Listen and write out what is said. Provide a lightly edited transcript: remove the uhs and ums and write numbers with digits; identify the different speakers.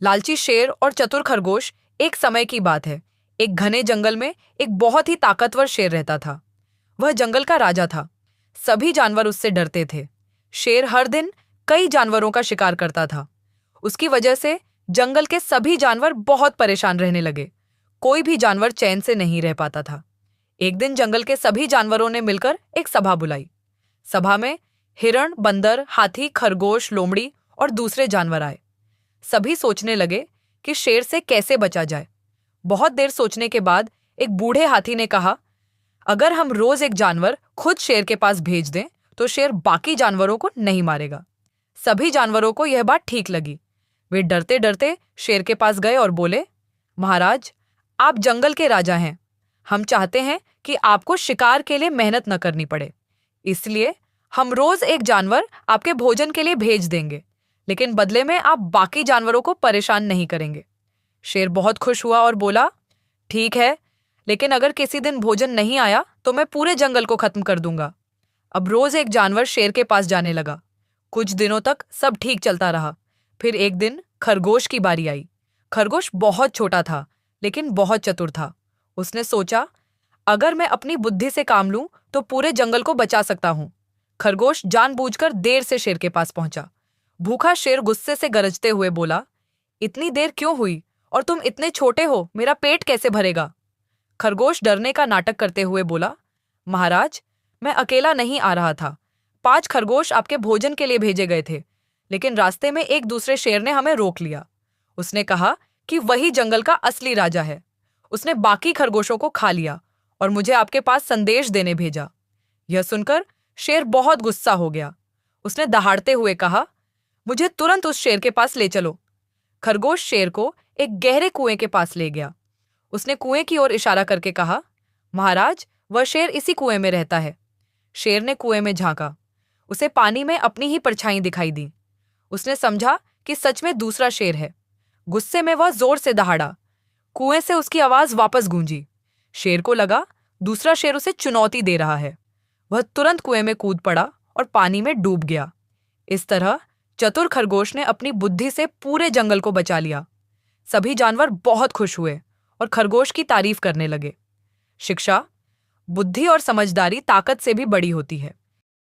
Speaker 1: लालची शेर और चतुर खरगोश। एक समय की बात है। एक घने जंगल में एक बहुत ही ताकतवर शेर रहता था। वह जंगल का राजा था। सभी जानवर उससे डरते थे। शेर हर दिन कई जानवरों का शिकार करता था। उसकी वजह से जंगल के सभी जानवर बहुत परेशान रहने लगे। कोई भी जानवर चैन से नहीं रह पाता था। एक दिन जंगल के सभी जानवरों ने मिलकर एक सभा बुलाई। सभा में हिरण, बंदर, हाथी, खरगोश, लोमड़ी और दूसरे जानवर आए। सभी सोचने लगे कि शेर से कैसे बचा जाए। बहुत देर सोचने के बाद एक बूढ़े हाथी ने कहा, अगर हम रोज एक जानवर खुद शेर के पास भेज दें तो शेर बाकी जानवरों को नहीं मारेगा। सभी जानवरों को यह बात ठीक लगी। वे डरते डरते शेर के पास गए और बोले, महाराज, आप जंगल के राजा हैं। हम चाहते हैं कि आपको शिकार के लिए मेहनत न करनी पड़े। इसलिए हम रोज एक जानवर आपके भोजन के लिए भेज देंगे, लेकिन बदले में आप बाकी जानवरों को परेशान नहीं करेंगे। शेर बहुत खुश हुआ और बोला, ठीक है, लेकिन अगर किसी दिन भोजन नहीं आया तो मैं पूरे जंगल को खत्म कर दूंगा। अब रोज एक जानवर शेर के पास जाने लगा। कुछ दिनों तक सब ठीक चलता रहा। फिर एक दिन खरगोश की बारी आई। खरगोश बहुत छोटा था, लेकिन बहुत चतुर था। उसने सोचा, अगर मैं अपनी बुद्धि से काम लूं तो पूरे जंगल को बचा सकता हूं। खरगोश जानबूझकर देर से शेर के पास पहुंचा। भूखा शेर गुस्से से गरजते हुए बोला, इतनी देर क्यों हुई और तुम इतने छोटे हो, मेरा पेट कैसे भरेगा? खरगोश डरने का नाटक करते हुए बोला, महाराज, मैं अकेला नहीं आ रहा था। 5 खरगोश आपके भोजन के लिए भेजे गए थे, लेकिन रास्ते में एक दूसरे शेर ने हमें रोक लिया। उसने कहा कि वही जंगल का असली राजा है। उसने बाकी खरगोशों को खा लिया और मुझे आपके पास संदेश देने भेजा। यह सुनकर शेर बहुत गुस्सा हो गया। उसने दहाड़ते हुए कहा, मुझे तुरंत उस शेर के पास ले चलो। खरगोश शेर को एक गहरे कुएं के पास ले गया। उसने कुएं की ओर इशारा करके कहा, महाराज, वह शेर इसी कुएं में रहता है। शेर ने कुएं में झांका। उसे पानी में अपनी ही परछाई दिखाई दी। उसने समझा कि सच में दूसरा शेर है। गुस्से में वह जोर से दहाड़ा। कुएं से उसकी आवाज वापस गूंजी। शेर को लगा दूसरा शेर उसे चुनौती दे रहा है। वह तुरंत कुएं में कूद पड़ा और पानी में डूब गया। इस तरह चतुर खरगोश ने अपनी बुद्धि से पूरे जंगल को बचा लिया। सभी जानवर बहुत खुश हुए और खरगोश की तारीफ करने लगे। शिक्षा: बुद्धि और समझदारी ताकत से भी बड़ी होती है।